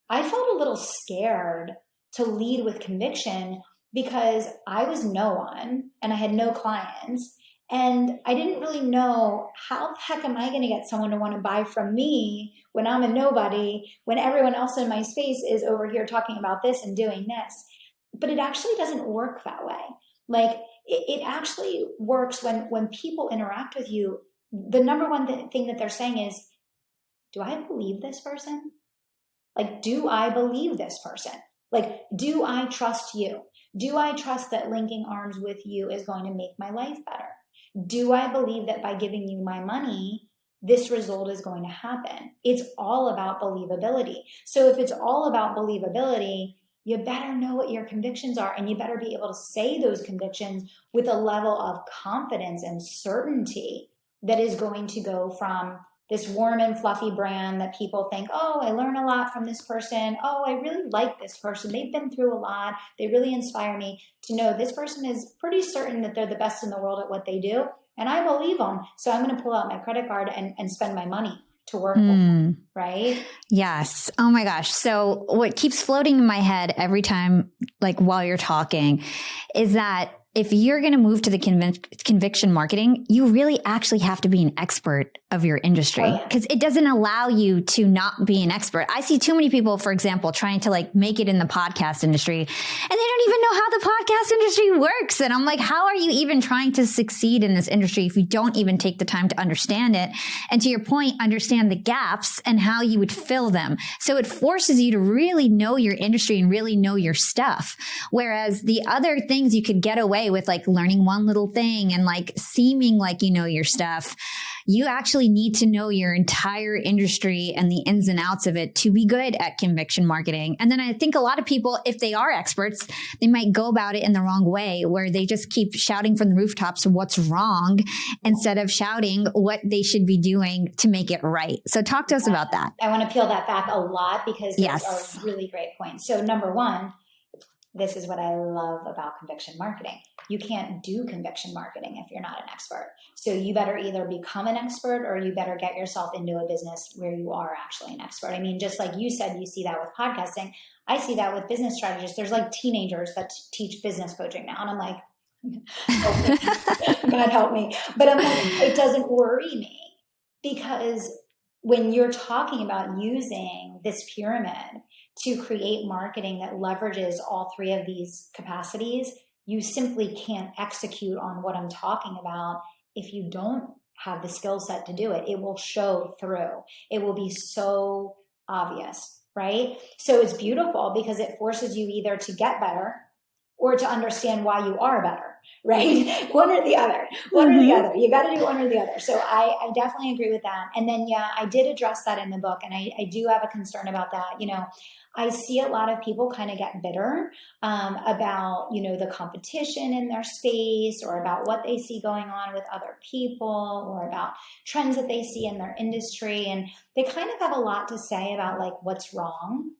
I felt a little scared to lead with conviction, because I was no one and I had no clients. And I didn't really know, how the heck am I going to get someone to want to buy from me when I'm a nobody, when everyone else in my space is over here talking about this and doing this. But it actually doesn't work that way. Like, it actually works when people interact with you. The number one thing that they're saying is, do I believe this person? Like, do I believe this person? Like, do I trust you? Do I trust that linking arms with you is going to make my life better? Do I believe that by giving you my money, this result is going to happen. It's all about believability. So if it's all about believability, you better know what your convictions are, and you better be able to say those convictions with a level of confidence and certainty that is going to go from this warm and fluffy brand that people think, oh, I learn a lot from this person. Oh, I really like this person. They've been through a lot. They really inspire me, to know this person is pretty certain that they're the best in the world at what they do. And I believe them. So I'm going to pull out my credit card and spend my money to work with them, right? Yes. Oh my gosh. So what keeps floating in my head every time, like while you're talking, is that if you're going to move to the conviction marketing, you really actually have to be an expert of your industry, because it doesn't allow you to not be an expert. I see too many people, for example, trying to like make it in the podcast industry, and they don't even know how the podcast industry works. And I'm like, how are you even trying to succeed in this industry if you don't even take the time to understand it? And to your point, understand the gaps and how you would fill them. So it forces you to really know your industry and really know your stuff. Whereas the other things you could get away with, like learning one little thing and like seeming like you know your stuff, you actually need to know your entire industry and the ins and outs of it to be good at conviction marketing. And then I think a lot of people, if they are experts, they might go about it in the wrong way, where they just keep shouting from the rooftops what's wrong instead of shouting what they should be doing to make it right. So talk to us about that. I want to peel that back a lot, because those are really great points. So number one, this is what I love about conviction marketing. You can't do conviction marketing if you're not an expert. So you better either become an expert, or you better get yourself into a business where you are actually an expert. I mean, just like you said, you see that with podcasting. I see that with business strategists. There's like teenagers that teach business coaching now. And I'm like, God help me. But I'm like, it doesn't worry me, because when you're talking about using this pyramid to create marketing that leverages all three of these capacities, you simply can't execute on what I'm talking about if you don't have the skill set to do it. It will show through. It will be so obvious, right? So it's beautiful, because it forces you either to get better or to understand why you are better, right? One or the other, or the other. You got to do one or the other. So I definitely agree with that. And then, yeah, I did address that in the book, and I do have a concern about that. You know, I see a lot of people kind of get bitter about, you know, the competition in their space, or about what they see going on with other people, or about trends that they see in their industry. And they kind of have a lot to say about like what's wrong.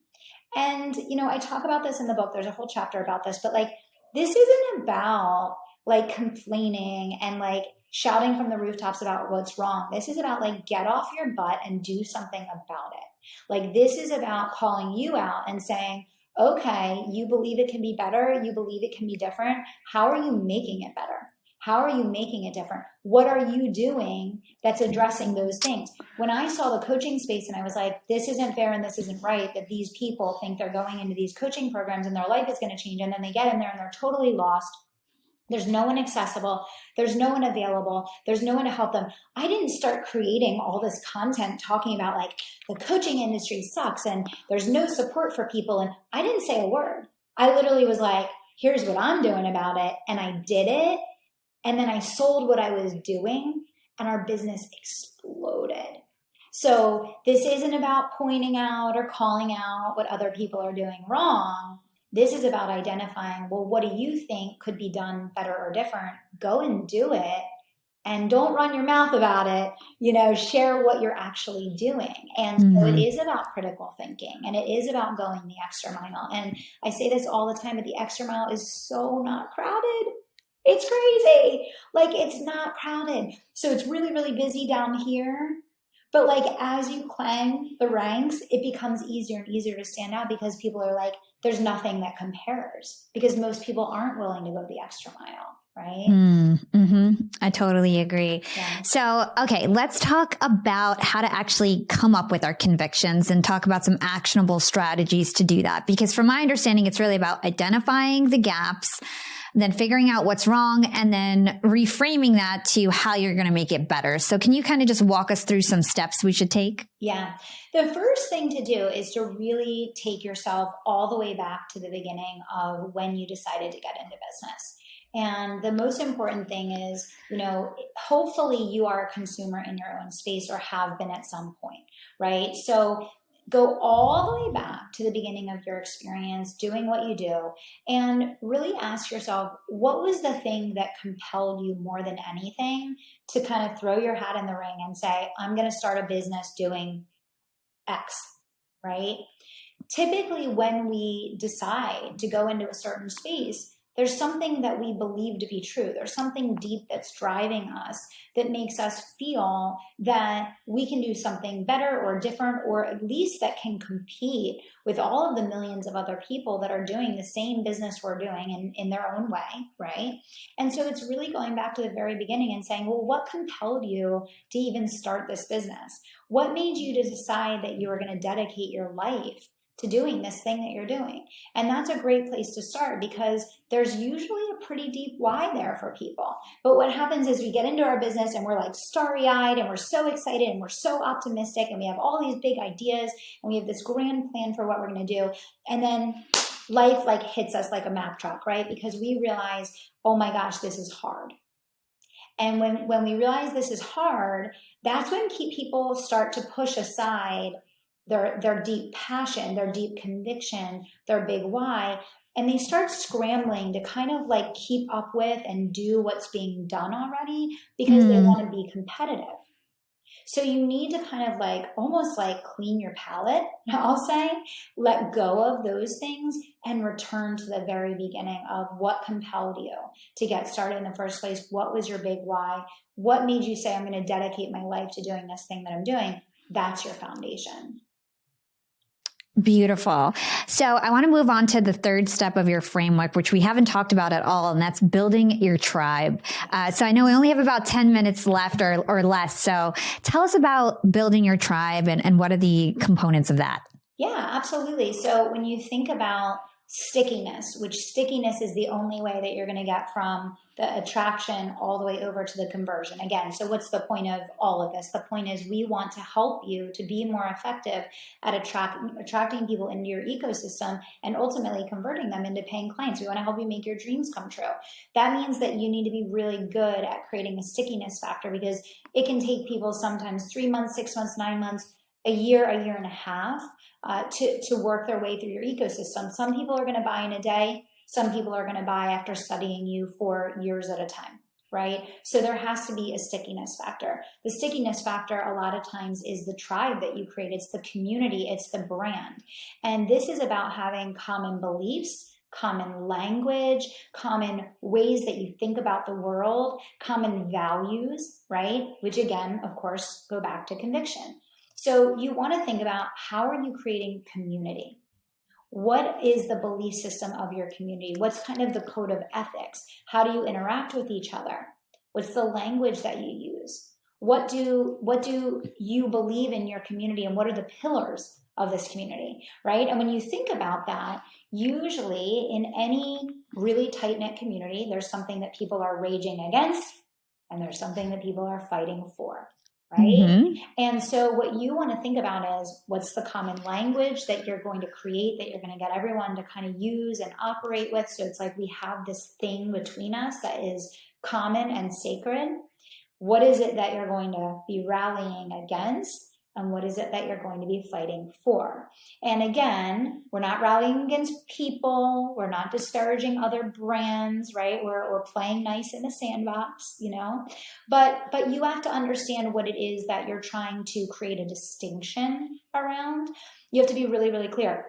And, you know, I talk about this in the book. There's a whole chapter about this, but like, this isn't about like complaining and like shouting from the rooftops about what's wrong. This is about like, get off your butt and do something about it. Like, this is about calling you out and saying, okay, you believe it can be better. You believe it can be different. How are you making it better? How are you making it different? What are you doing that's addressing those things? When I saw the coaching space and I was like, this isn't fair and this isn't right, that these people think they're going into these coaching programs and their life is going to change, and then they get in there and they're totally lost. There's no one accessible. There's no one available. There's no one to help them. I didn't start creating all this content talking about like the coaching industry sucks and there's no support for people. And I didn't say a word. I literally was like, here's what I'm doing about it. And I did it. And then I sold what I was doing, and our business exploded. So this isn't about pointing out or calling out what other people are doing wrong. This is about identifying, well, what do you think could be done better or different? Go and do it. And don't run your mouth about it. You know, share what you're actually doing. And so it is about critical thinking, and it is about going the extra mile. And I say this all the time, but the extra mile is so not crowded. It's crazy. Like, it's not crowded. So it's really, really busy down here. But like, as you climb the ranks, it becomes easier and easier to stand out, because people are like, there's nothing that compares, because most people aren't willing to go the extra mile. Right? I totally agree. Yeah. So, okay, let's talk about how to actually come up with our convictions and talk about some actionable strategies to do that. Because from my understanding, it's really about identifying the gaps, then figuring out what's wrong, and then reframing that to how you're going to make it better. So can you kind of just walk us through some steps we should take? Yeah. The first thing to do is to really take yourself all the way back to the beginning of when you decided to get into business. And the most important thing is, hopefully you are a consumer in your own space or have been at some point, right? So go all the way back to the beginning of your experience doing what you do and really ask yourself, what was the thing that compelled you more than anything to kind of throw your hat in the ring and say, I'm going to start a business doing X, right? Typically, when we decide to go into a certain space, there's something that we believe to be true. There's something deep that's driving us that makes us feel that we can do something better or different, or at least that can compete with all of the millions of other people that are doing the same business we're doing in their own way, right? And so it's really going back to the very beginning and saying, well, what compelled you to even start this business? What made you to decide that you were going to dedicate your life to doing this thing that you're doing? And that's a great place to start, because there's usually a pretty deep why there for people. But what happens is we get into our business and we're like starry-eyed and we're so excited and we're so optimistic and we have all these big ideas and we have this grand plan for what we're going to do. And then life like hits us like a Mack truck, right? Because we realize, oh my gosh, this is hard. And when we realize this is hard, that's when people start to push aside their deep passion, their deep conviction, their big why, and they start scrambling to kind of like keep up with and do what's being done already because they want to be competitive. So you need to kind of like almost like clean your palate, I'll say, let go of those things and return to the very beginning of what compelled you to get started in the first place. What was your big why? What made you say, I'm going to dedicate my life to doing this thing that I'm doing? That's your foundation. Beautiful. So I want to move on to the third step of your framework, which we haven't talked about at all, and that's building your tribe. So I know we only have about 10 minutes left or less. So tell us about building your tribe and what are the components of that? Yeah, absolutely. So when you think about stickiness, which stickiness is the only way that you're going to get from the attraction all the way over to the conversion. Again, so what's the point of all of this? The point is we want to help you to be more effective at attracting people into your ecosystem and ultimately converting them into paying clients. We want to help you make your dreams come true. That means that you need to be really good at creating a stickiness factor, because it can take people sometimes 3 months, 6 months, 9 months, a year and a half to work their way through your ecosystem. Some people are going to buy in a day. Some people are going to buy after studying you for years at a time, right? So there has to be a stickiness factor. The stickiness factor a lot of times is the tribe that you create. It's the community. It's the brand. And this is about having common beliefs, common language, common ways that you think about the world, common values, right? Which again, of course, go back to conviction. So you want to think about, how are you creating community? What is the belief system of your community? What's kind of the code of ethics? How do you interact with each other? What's the language that you use? What do you believe in your community, and what are the pillars of this community, right? And when you think about that, usually in any really tight-knit community, there's something that people are raging against and there's something that people are fighting for. Right? Mm-hmm. And so what you want to think about is, what's the common language that you're going to create, that you're going to get everyone to kind of use and operate with? So it's like we have this thing between us that is common and sacred. What is it that you're going to be rallying against? And what is it that you're going to be fighting for? And again, we're not rallying against people. We're not disparaging other brands, right? We're playing nice in a sandbox, but you have to understand what it is that you're trying to create a distinction around. You have to be really, really clear.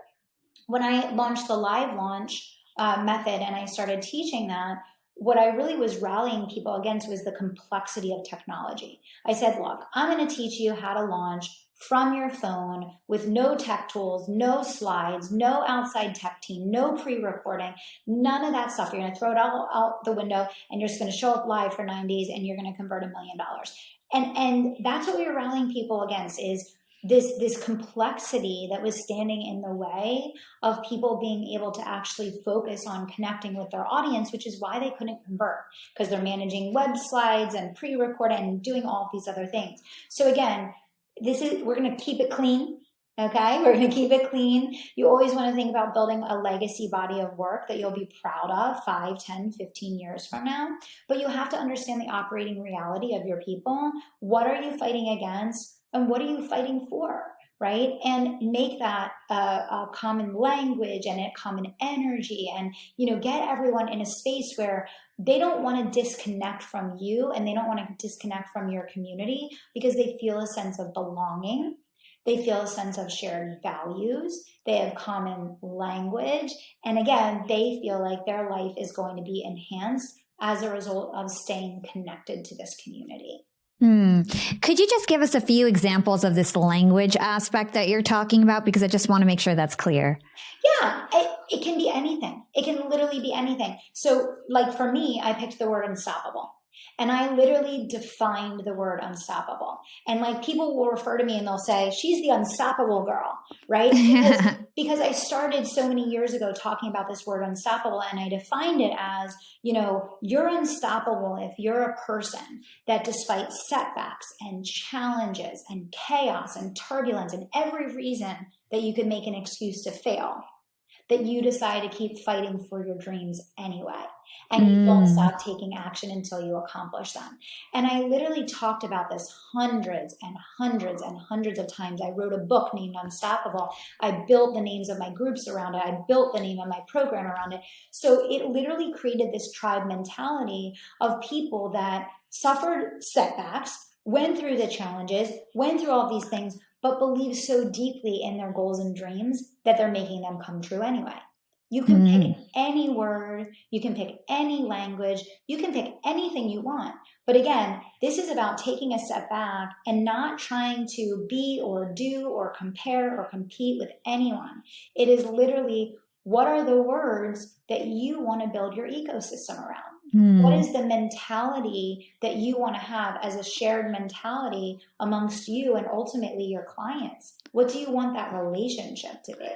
When I launched the live launch method and I started teaching that, what I really was rallying people against was the complexity of technology. I said, look, I'm going to teach you how to launch from your phone with no tech tools, no slides, no outside tech team, no pre-recording, none of that stuff. You're going to throw it all out the window and you're just going to show up live for 9 days and you're going to convert $1 million. And that's what we were rallying people against, is this complexity that was standing in the way of people being able to actually focus on connecting with their audience, which is why they couldn't convert, because they're managing web slides and pre-recording and doing all of these other things. So again, we're going to keep it clean. Okay, we're going to keep it clean. You always want to think about building a legacy body of work that you'll be proud of 5, 10, 15 years from now. But you have to understand the operating reality of your people. What are you fighting against and what are you fighting for? Right? And make that a common language and a common energy, and, get everyone in a space where they don't want to disconnect from you and they don't want to disconnect from your community, because they feel a sense of belonging. They feel a sense of shared values. They have common language. And again, they feel like their life is going to be enhanced as a result of staying connected to this community. Could you just give us a few examples of this language aspect that you're talking about? Because I just want to make sure that's clear. Yeah, it can be anything. It can literally be anything. So like for me, I picked the word unstoppable. And I literally defined the word unstoppable. And like people will refer to me and they'll say, she's the unstoppable girl, right? Because I started so many years ago talking about this word unstoppable, and I defined it as, you're unstoppable if you're a person that, despite setbacks and challenges and chaos and turbulence and every reason that you could make an excuse to fail, that you decide to keep fighting for your dreams anyway. And you don't stop taking action until you accomplish them. And I literally talked about this hundreds and hundreds and hundreds of times. I wrote a book named Unstoppable. I built the names of my groups around it. I built the name of my program around it. So it literally created this tribe mentality of people that suffered setbacks, went through the challenges, went through all these things, but believe so deeply in their goals and dreams that they're making them come true anyway. You can pick any word, you can pick any language, you can pick anything you want. But again, this is about taking a step back and not trying to be or do or compare or compete with anyone. It is literally, what are the words that you want to build your ecosystem around? What is the mentality that you want to have as a shared mentality amongst you and ultimately your clients? What do you want that relationship to be?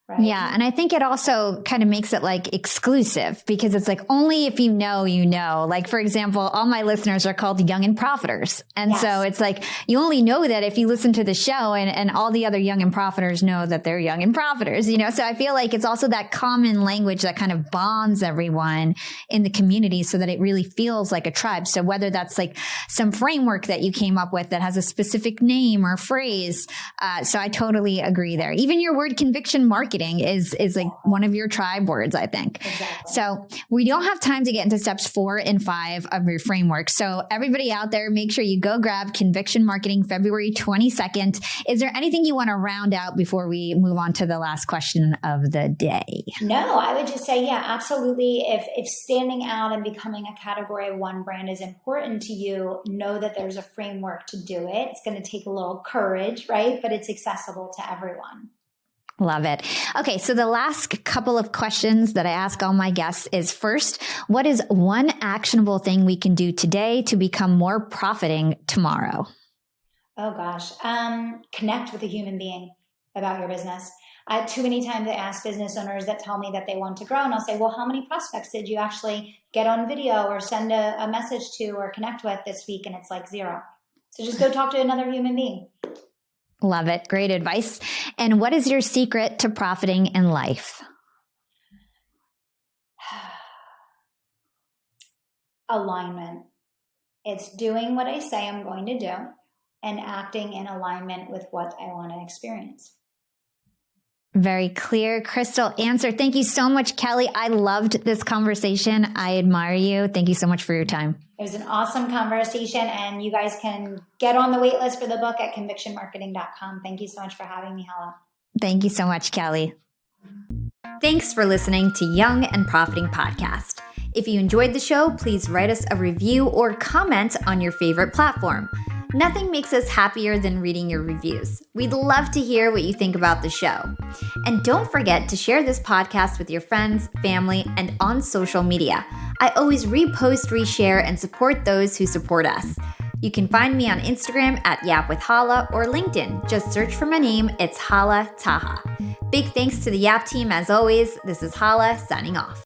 Right? Yeah. And I think it also kind of makes it like exclusive, because it's like only if you know, like, for example, all my listeners are called Young and Profiters. And so it's like, you only know that if you listen to the show, and all the other Young and Profiters know that they're Young and Profiters, So I feel like it's also that common language that kind of bonds everyone in the community so that it really feels like a tribe. So whether that's like some framework that you came up with that has a specific name or phrase. So I totally agree there. Even your word conviction marketing is like one of your tribe words, I think. Exactly. So we don't have time to get into steps 4 and 5 of your framework. So everybody out there, make sure you go grab Conviction Marketing February 22nd. Is there anything you want to round out before we move on to the last question of the day? No, I would just say, yeah, absolutely. If standing out and becoming a Category 1 brand is important to you, know that there's a framework to do it. It's going to take a little courage, right? But it's accessible to everyone. Love it. Okay. So the last couple of questions that I ask all my guests is, first, what is one actionable thing we can do today to become more profiting tomorrow? Oh gosh. Connect with a human being about your business. Too many times I ask business owners that tell me that they want to grow, and I'll say, well, how many prospects did you actually get on video or send a message to or connect with this week? And it's like 0. So just go talk to another human being. Love it. Great advice. And what is your secret to profiting in life? Alignment. It's doing what I say I'm going to do and acting in alignment with what I want to experience. Very clear, crystal answer. Thank you so much, Kelly. I loved this conversation. I admire you. Thank you so much for your time. It was an awesome conversation, and you guys can get on the wait list for the book at convictionmarketing.com. Thank you so much for having me, Hala. Thank you so much, Kelly. Thanks for listening to Young and Profiting Podcast. If you enjoyed the show, please write us a review or comment on your favorite platform. Nothing makes us happier than reading your reviews. We'd love to hear what you think about the show. And don't forget to share this podcast with your friends, family, and on social media. I always repost, reshare, and support those who support us. You can find me on Instagram at Yap with Hala or LinkedIn. Just search for my name. It's Hala Taha. Big thanks to the Yap team as always. This is Hala signing off.